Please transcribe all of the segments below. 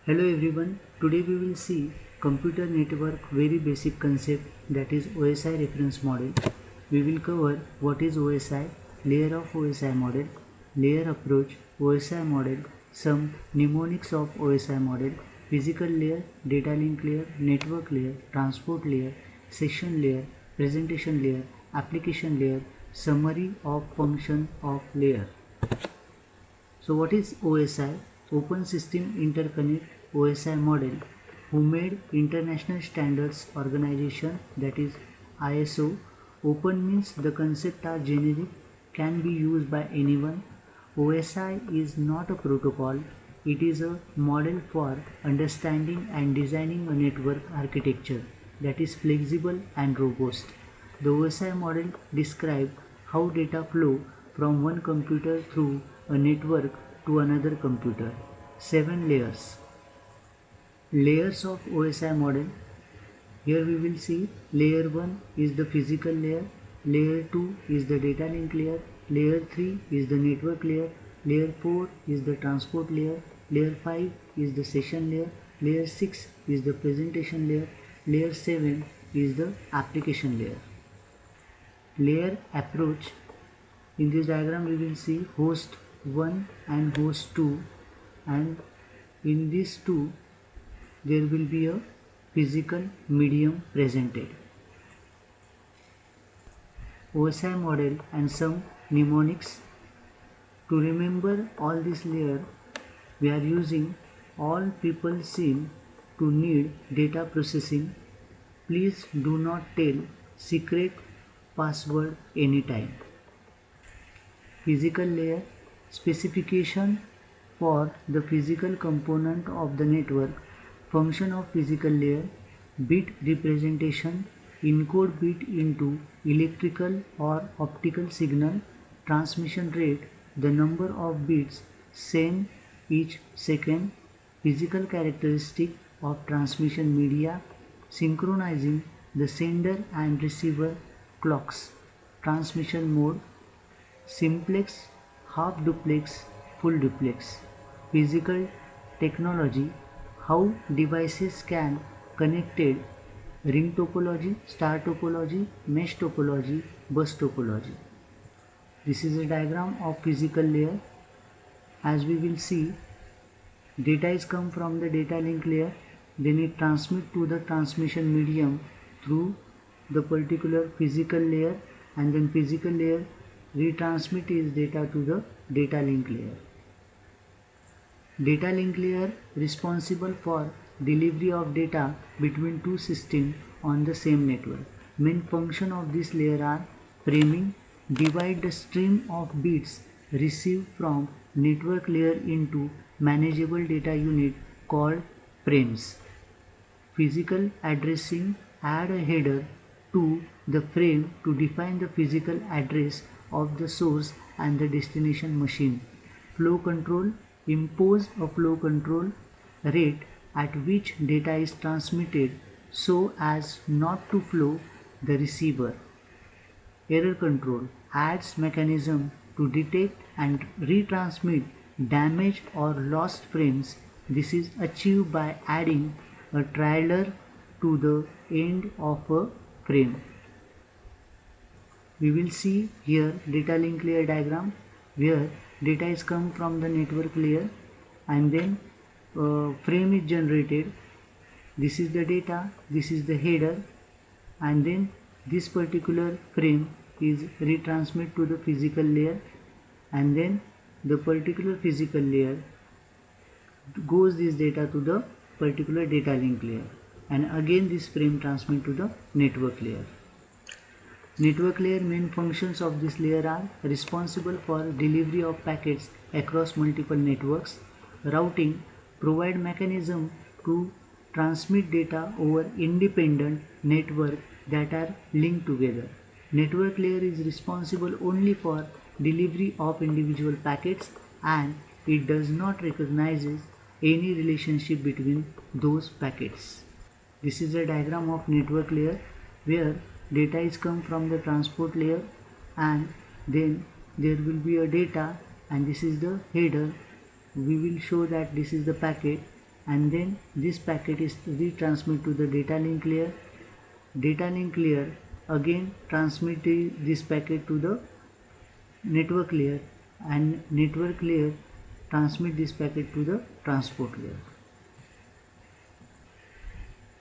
Hello everyone, today we will see computer network very basic concept, that is OSI reference model. We will cover what is OSI, layer of OSI model, layer approach, OSI model, some mnemonics of OSI model, physical layer, data link layer, network layer, transport layer, session layer, presentation layer, application layer, summary of function of layer. So what is OSI? Open System Interconnect OSI model, who made International Standards Organization, that is ISO. Open means the concept are generic, can be used by anyone. OSI is not a protocol, it is a model for understanding and designing a network architecture that is flexible and robust. The OSI model describes how data flow from one computer through a network to another computer. 7 layers. Layers of OSI model. Here we will see layer 1 is the physical layer, layer 2 is the data link layer, layer 3 is the network layer, layer 4 is the transport layer, layer 5 is the session layer, layer 6 is the presentation layer, layer 7 is the application layer. Layer approach. In this diagram we will see host 1 and host 2, and in these two there will be a physical medium presented. OSI model and some mnemonics. To remember all this layer, we are using all people seem to need data processing. Please do not tell secret password anytime. Physical layer. Specification for the physical component of the network. Function of physical layer. Bit representation. Encode bit into electrical or optical signal. Transmission rate. The number of bits sent each second. Physical characteristic of transmission media. Synchronizing the sender and receiver clocks. Transmission mode. Simplex, half duplex, full duplex. Physical technology, how devices can connected, ring topology, star topology, mesh topology, bus topology. This is a diagram of physical layer. As we will see, data is come from the data link layer, then it transmit to the transmission medium through the particular physical layer, and then physical layer retransmit is data to the data link layer. Data link layer responsible for delivery of data between two systems on the same network. Main function of this layer are framing, divide the stream of bits received from network layer into manageable data unit called frames. Physical addressing, add a header to the frame to define the physical address of the source and the destination machine. Flow control, impose a flow control rate at which data is transmitted so as not to flow the receiver. Error control, adds mechanism to detect and retransmit damaged or lost frames. This is achieved by adding a trailer to the end of a frame. We will see here data link layer diagram, where data is come from the network layer and then frame is generated. This is the data, this is the header, and then this particular frame is retransmit to the physical layer, and then the particular physical layer goes this data to the particular data link layer, and again this frame transmit to the network layer. Network layer main functions of this layer are responsible for delivery of packets across multiple networks, routing, provide mechanism to transmit data over independent network that are linked together. Network layer is responsible only for delivery of individual packets, and it does not recognize any relationship between those packets. This is a diagram of network layer, where data is come from the transport layer, and then there will be a data, and this is the header. We will show that this is the packet, and then this packet is retransmitted to the data link layer. Data link layer again transmit this packet to the network layer, and network layer transmit this packet to the transport layer.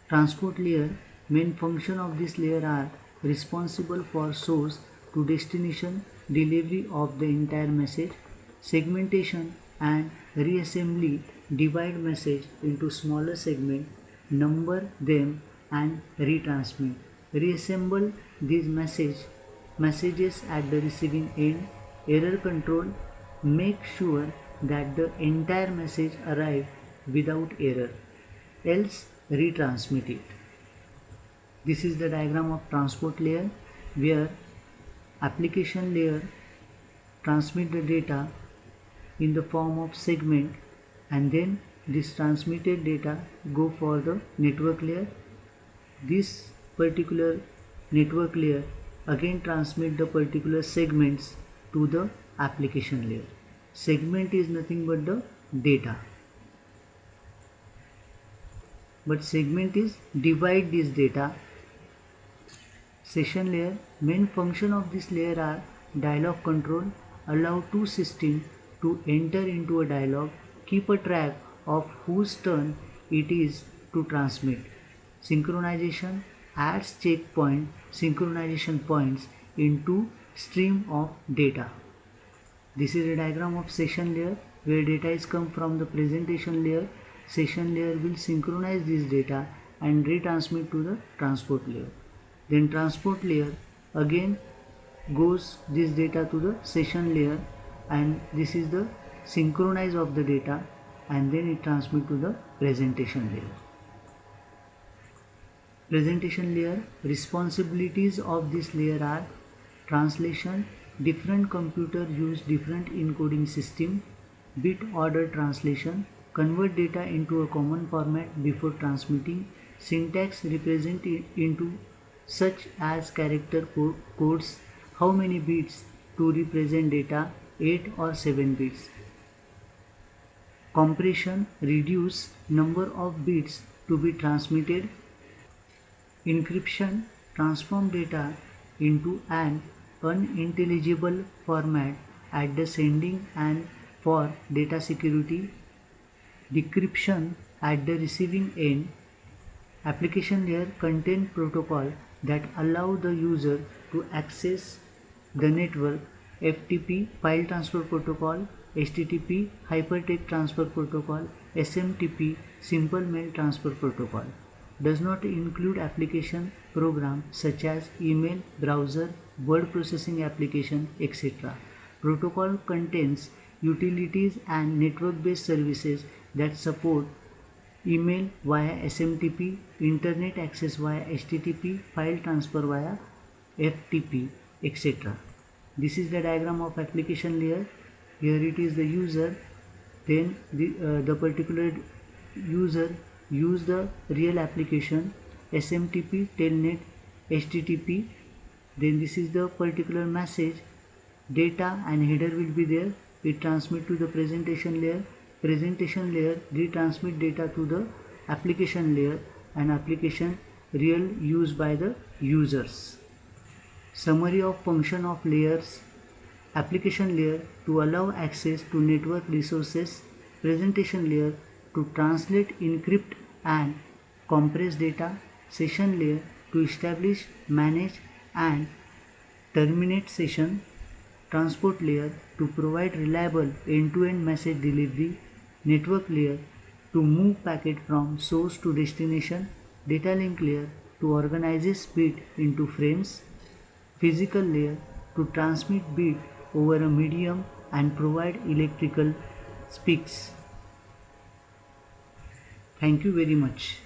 Transport layer, main function of this layer are responsible for source to destination delivery of the entire message, segmentation and reassembly, divide message into smaller segments, number them and retransmit. Reassemble these messages at the receiving end. Error control, make sure that the entire message arrive without error, else retransmit it. This is the diagram of transport layer, where application layer transmit the data in the form of segment, and then this transmitted data go for the network layer. This particular network layer again transmit the particular segments to the application layer. Segment is nothing but the data, but segment is divide this data. Session layer, main function of this layer are dialog control, allow two systems to enter into a dialog, keep a track of whose turn it is to transmit. Synchronization, adds checkpoint synchronization points into stream of data. This is a diagram of session layer, where data is come from the presentation layer. Session layer will synchronize this data and retransmit to the transport layer. Then transport layer again goes this data to the session layer, and this is the synchronize of the data, and then it transmit to the presentation layer. Presentation layer, responsibilities of this layer are translation, different computer use different encoding system, bit order translation, convert data into a common format before transmitting, syntax represent it into such as character codes, how many bits to represent data, 8 or 7 bits. Compression, reduce number of bits to be transmitted. Encryption, transform data into an unintelligible format at the sending and for data security. Decryption at the receiving end. Application layer contain protocol that allow the user to access the network, FTP file transfer protocol, HTTP hypertext transfer protocol, SMTP simple mail transfer protocol. Does not include application program such as email, browser, word processing application, etc. Protocol contains utilities and network-based services that support email via SMTP, internet access via HTTP, file transfer via FTP, etc. This is the diagram of application layer. Here it is the user, then the particular user use the real application, SMTP, telnet, HTTP. Then this is the particular message, data and header will be there. It transmit to the presentation layer. Presentation layer retransmit data to the application layer, and application real used by the users. Summary of function of layers. Application layer to allow access to network resources. Presentation layer to translate, encrypt and compress data. Session layer to establish, manage and terminate session. Transport layer to provide reliable end-to-end message delivery. Network layer to move packet from source to destination. Data link layer to organize bit into frames. Physical layer to transmit bit over a medium and provide electrical peaks. Thank you very much.